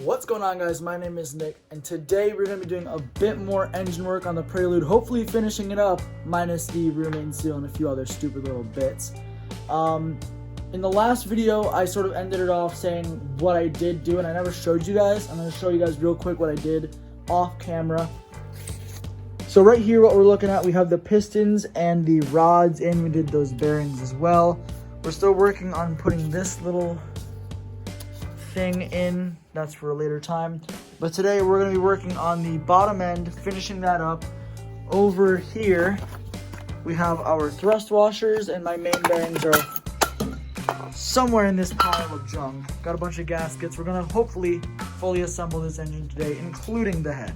What's going on, guys? My name is Nick, and today we're going to be doing a bit more engine work on the Prelude, hopefully finishing it up, minus the rear main seal and a few other stupid little bits. In the last video, I sort of ended it off saying what I did do, and I never showed you guys. I'm going to show you guys real quick what I did off camera. So right here, what we're looking at, we have the pistons and the rods in. We did those bearings as well. We're still working on putting this little thing in. That's for a later time. But today we're going to be working on the bottom end, finishing that up. Over here, we have our thrust washers, and my main bearings are somewhere in this pile of junk. Got a bunch of gaskets. We're going to hopefully fully assemble this engine today, including the head.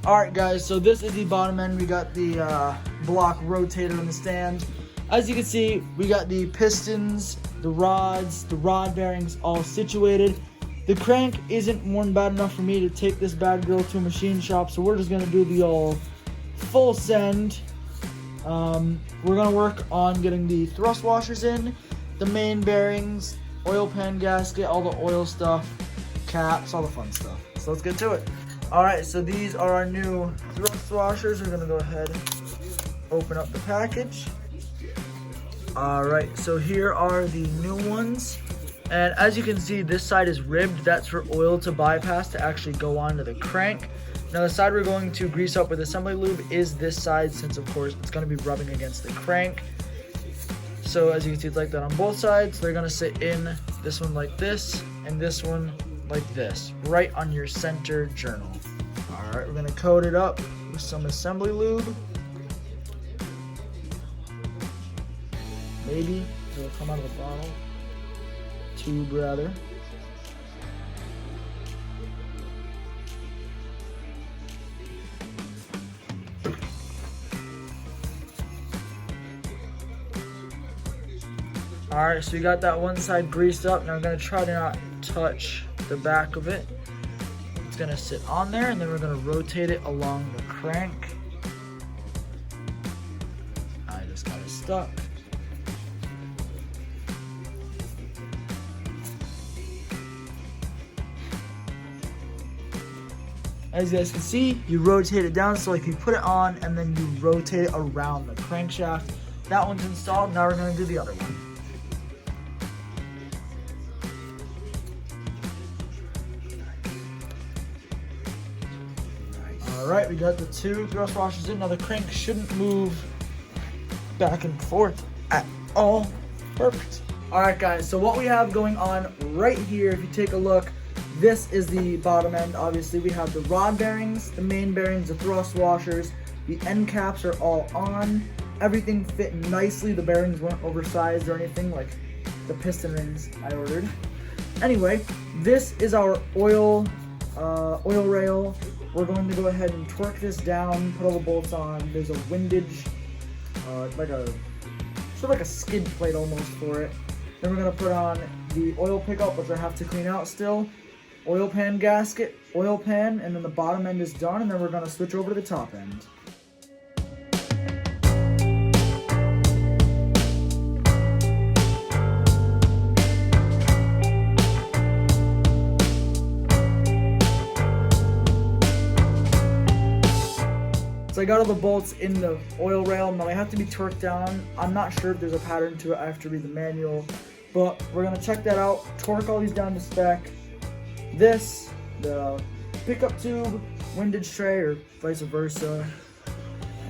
Alright guys, so this is the bottom end. We got the block rotator in the stand. As you can see, we got the pistons, the rods, the rod bearings all situated. The crank isn't worn bad enough for me to take this bad girl to a machine shop, so we're just going to do the all full send. We're going to work on getting the thrust washers in, the main bearings, oil pan gasket, all the oil stuff, caps, all the fun stuff. So let's get to it. Alright, so these are our new thrust washers. We're going to go ahead and open up the package. Alright, so here are the new ones. And as you can see, this side is ribbed. That's for oil to bypass to actually go onto the crank. Now the side we're going to grease up with assembly lube is this side, since of course it's going to be rubbing against the crank. So as you can see, it's like that on both sides. They're going to sit in this one like this, and this one like this, right on your center journal. Alright, we're going to coat it up with some assembly lube. Maybe it'll come out of the bottle. Tube rather. Alright, so we got that one side greased up. Now I'm going to try to not touch the back of it. It's going to sit on there, and then we're going to rotate it along the crank. I just got it stuck. As you guys can see, you rotate it down, so like you put it on and then you rotate it around the crankshaft. That one's installed. Now we're going to do the other one. Alright, we got the two thrust washers in. Now the crank shouldn't move back and forth at all. Perfect. Alright guys, so what we have going on right here, if you take a look, this is the bottom end. Obviously we have the rod bearings, the main bearings, the thrust washers, the end caps are all on. Everything fit nicely. The bearings weren't oversized or anything like the piston rings I ordered. Anyway, this is our oil rail. We're going to go ahead and torque this down, put all the bolts on. There's a windage, like a sort of like a skid plate almost for it. Then we're going to put on the oil pickup, which I have to clean out still. Oil pan gasket, oil pan, and then the bottom end is done, and then we're going to switch over to the top end. So I got all the bolts in the oil rail. Now they have to be torqued down. I'm not sure if there's a pattern to it. I have to read the manual, but we're going to check that out. Torque all these down to spec. This, the pickup tube, windage tray, or vice versa,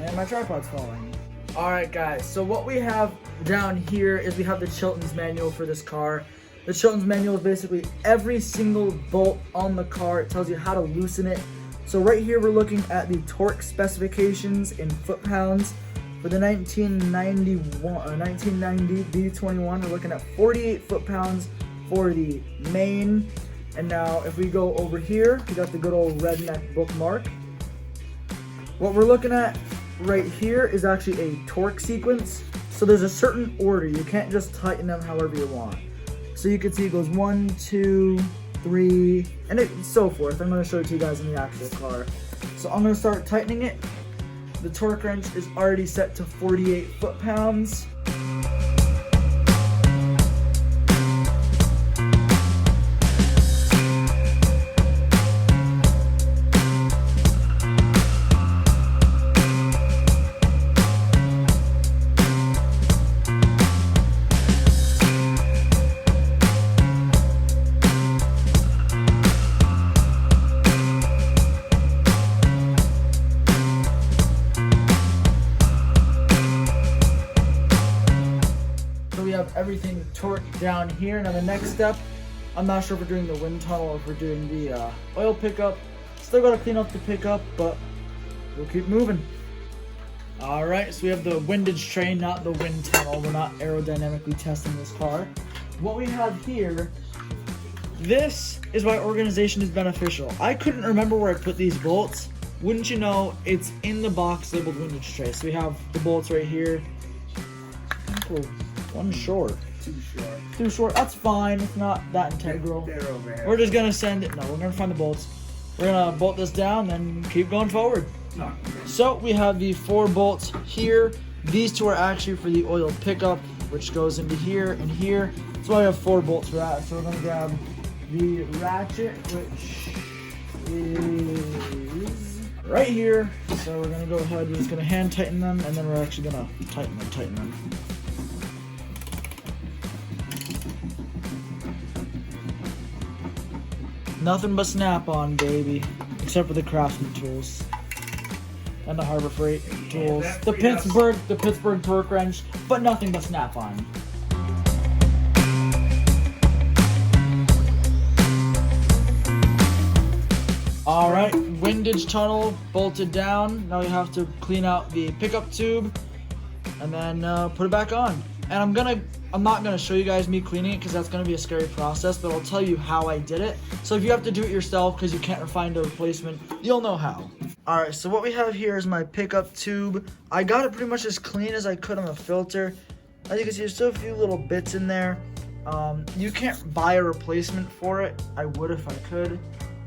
and my tripod's falling. Alright guys, so what we have down here is we have the Chilton's manual for this car. The Chilton's manual is basically every single bolt on the car. It tells you how to loosen it. So right here we're looking at the torque specifications in foot-pounds. For the 1990 B21, we're looking at 48 foot-pounds for the main. And now if we go over here, we got the good old redneck bookmark. What we're looking at right here is actually a torque sequence. So there's a certain order. You can't just tighten them however you want. So you can see it goes 1, 2, 3, and so forth. I'm going to show it to you guys in the actual car. So I'm going to start tightening it. The torque wrench is already set to 48 foot-pounds. everything torqued down here. Now the next step, I'm not sure if we're doing the wind tunnel or if we're doing the oil pickup. Still gotta clean up the pickup, but we'll keep moving. Alright, so we have the windage tray, not the wind tunnel. We're not aerodynamically testing this car. What we have here, this is why organization is beneficial. I couldn't remember where I put these bolts. Wouldn't you know, it's in the box labeled windage tray. So we have the bolts right here. I think we're one short. Too short. That's fine. It's not that integral. They're over here. We're just gonna send it. No, we're gonna find the bolts. We're gonna bolt this down, then keep going forward. No. So we have the 4 bolts here. These 2 are actually for the oil pickup, which goes into here and here. That's why we have 4 bolts for that. So we're gonna grab the ratchet, which is right here. So we're gonna go ahead. We're just gonna hand tighten them, and then we're actually gonna tighten them. Nothing but snap-on, baby. Except for the Craftsman tools. And the Harbor Freight tools. The Pittsburgh torque wrench, but nothing but snap-on. Alright, windage tunnel bolted down. Now we have to clean out the pickup tube and then put it back on. And I'm not gonna show you guys me cleaning it because that's gonna be a scary process, but I'll tell you how I did it. So if you have to do it yourself because you can't find a replacement, you'll know how. Alright, so what we have here is my pickup tube. I got it pretty much as clean as I could on the filter. As you can see, there's still a few little bits in there. You can't buy a replacement for it. I would if I could.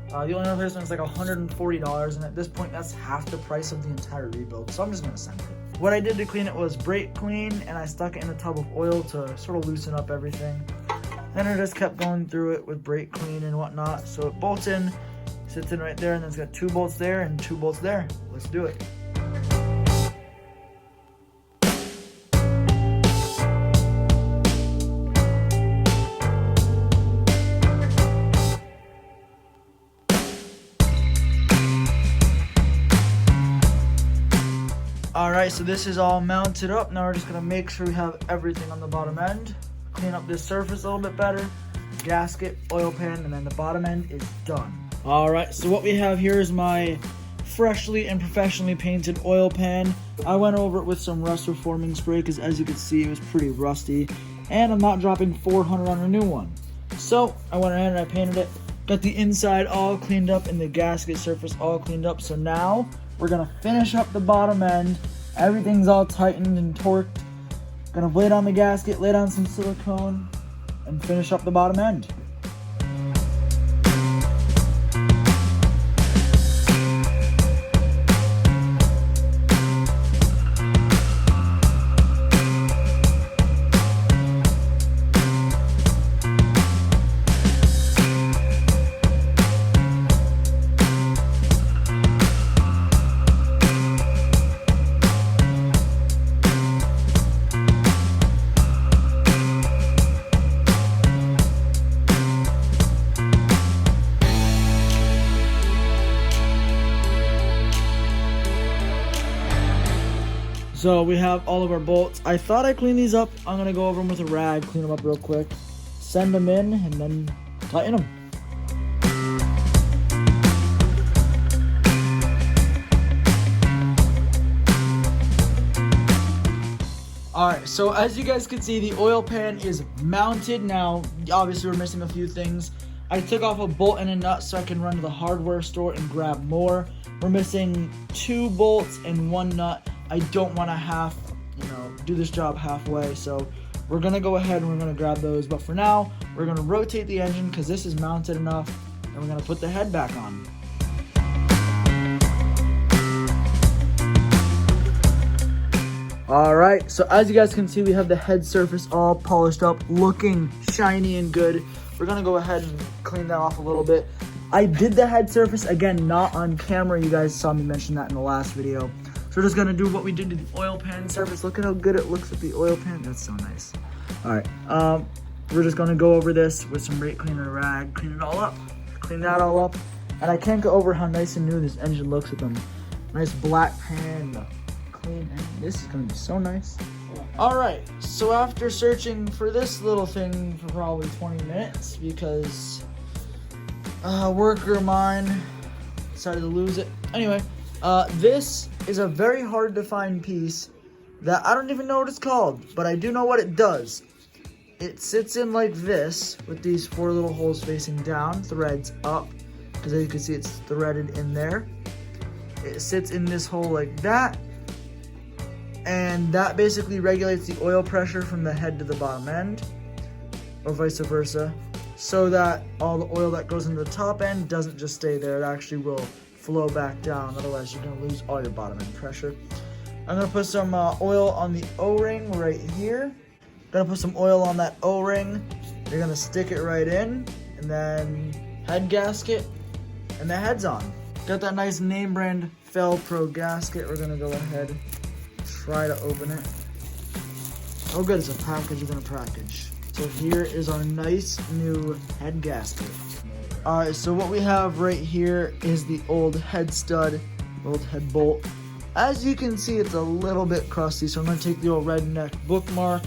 The only replacement is like $140, and at this point, that's half the price of the entire rebuild, so I'm just gonna send it. What I did to clean it was brake clean, and I stuck it in a tub of oil to sort of loosen up everything. Then I just kept going through it with brake clean and whatnot. So it bolts in, sits in right there, and then it's got 2 bolts there and 2 bolts there. Let's do it. Alright, so this is all mounted up. Now we're just going to make sure we have everything on the bottom end. Clean up this surface a little bit better. Gasket, oil pan, and then the bottom end is done. Alright, so what we have here is my freshly and professionally painted oil pan. I went over it with some rust reforming spray because as you can see it was pretty rusty. And I'm not dropping $400 on a new one. So I went ahead and I painted it. Got the inside all cleaned up and the gasket surface all cleaned up. So now we're gonna finish up the bottom end. Everything's all tightened and torqued. Gonna lay down the gasket, lay down some silicone, and finish up the bottom end. So we have all of our bolts. I thought I cleaned these up. I'm gonna go over them with a rag, clean them up real quick, send them in, and then tighten them. Alright, so as you guys can see, the oil pan is mounted now. Obviously we're missing a few things. I took off a bolt and a nut so I can run to the hardware store and grab more. We're missing 2 bolts and 1 nut. I don't want to do this job halfway, so we're gonna go ahead and we're gonna grab those. But for now, we're gonna rotate the engine because this is mounted enough, and we're gonna put the head back on. All right, so as you guys can see, we have the head surface all polished up, looking shiny and good. We're gonna go ahead and clean that off a little bit. I did the head surface, again, not on camera. You guys saw me mention that in the last video. So we're just gonna do what we did to the oil pan surface. Look at how good it looks with the oil pan. That's so nice. All right, we're just gonna go over this with some brake cleaner rag, clean it all up, clean that all up. And I can't go over how nice and new this engine looks with them. Nice black pan, clean engine. This is gonna be so nice. Alright, so after searching for this little thing for probably 20 minutes, because a worker of mine decided to lose it. Anyway, this is a very hard to find piece that I don't even know what it's called, but I do know what it does. It sits in like this, with these 4 little holes facing down, threads up, because as you can see it's threaded in there. It sits in this hole like that, and that basically regulates the oil pressure from the head to the bottom end, or vice versa, so that all the oil that goes into the top end doesn't just stay there. It actually will flow back down, otherwise you're going to lose all your bottom end pressure. I'm going to put some oil on the O-ring right here. Gonna put some oil on that O-ring. You're gonna stick it right in, and then head gasket, and the head's on. Got that nice name brand Fel-Pro gasket. We're gonna go ahead, try to open it. Oh good, it's a package within a package. So here is our nice new head gasket. Alright, so what we have right here is the old head stud, old head bolt. As you can see, it's a little bit crusty, so I'm gonna take the old redneck bookmark,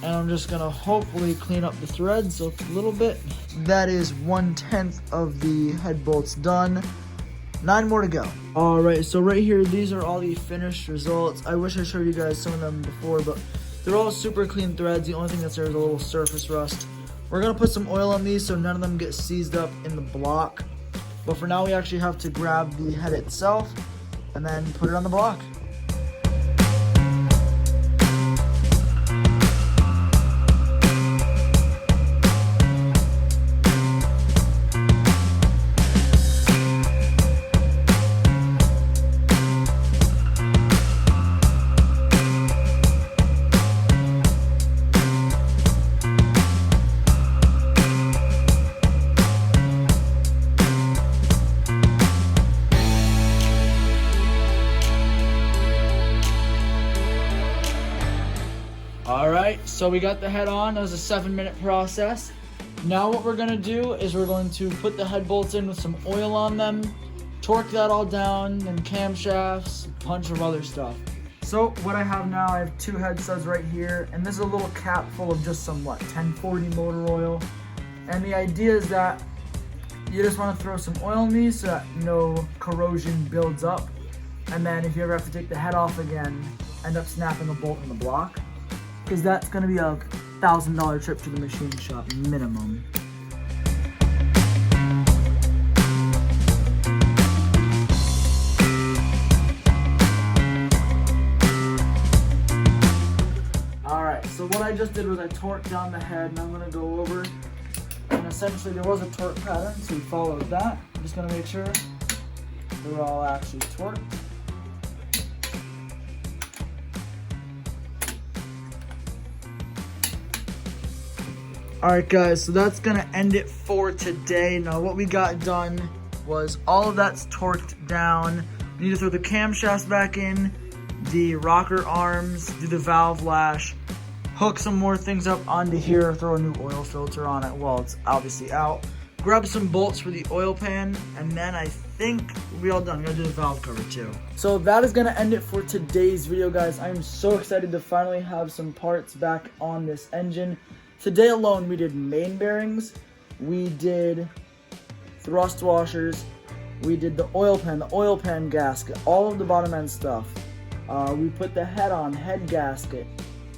and I'm just gonna hopefully clean up the threads a little bit. That is 1/10 of the head bolts done. 9 more to go. Alright, so right here, these are all the finished results. I wish I showed you guys some of them before, but they're all super clean threads. The only thing that's there is a little surface rust. We're gonna put some oil on these so none of them get seized up in the block. But for now, we actually have to grab the head itself and then put it on the block. Alright, so we got the head on. That was a 7-minute process. Now what we're going to do is we're going to put the head bolts in with some oil on them, torque that all down, and camshafts, a bunch of other stuff. So what I have now, I have 2 head studs right here, and this is a little cap full of just some, 1040 motor oil. And the idea is that you just want to throw some oil in these so that no corrosion builds up. And then if you ever have to take the head off again, end up snapping the bolt in the block. Because that's going to be a $1,000 trip to the machine shop minimum. Alright, so what I just did was I torqued down the head, and I'm going to go over, and essentially there was a torque pattern, so we followed that. I'm just going to make sure they're all actually torqued. Alright guys, so that's gonna end it for today. Now what we got done was all of that's torqued down. We need to throw the camshafts back in, the rocker arms, do the valve lash, hook some more things up onto here, throw a new oil filter on it while it's obviously out, grab some bolts for the oil pan, and then I think we'll be all done. I'm gonna do the valve cover too. So that is gonna end it for today's video, guys. I'm so excited to finally have some parts back on this engine. Today alone, we did main bearings, we did thrust washers, we did the oil pan gasket, all of the bottom end stuff. We put the head on, head gasket.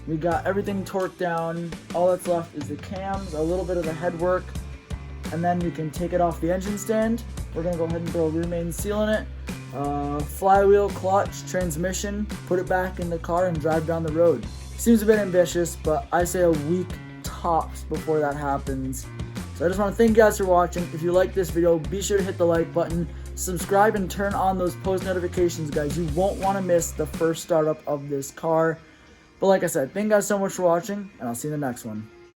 We got everything torqued down. All that's left is the cams, a little bit of the head work, and then we can take it off the engine stand. We're gonna go ahead and throw a rear main seal in it. Flywheel, clutch, transmission, put it back in the car and drive down the road. Seems a bit ambitious, but I say a week tops before that happens. So I just want to thank you guys for watching. If you like this video, be sure to hit the like button, subscribe, and turn on those post notifications, guys. You won't want to miss the first startup of this car. But like I said, thank you guys so much for watching, and I'll see you in the next one.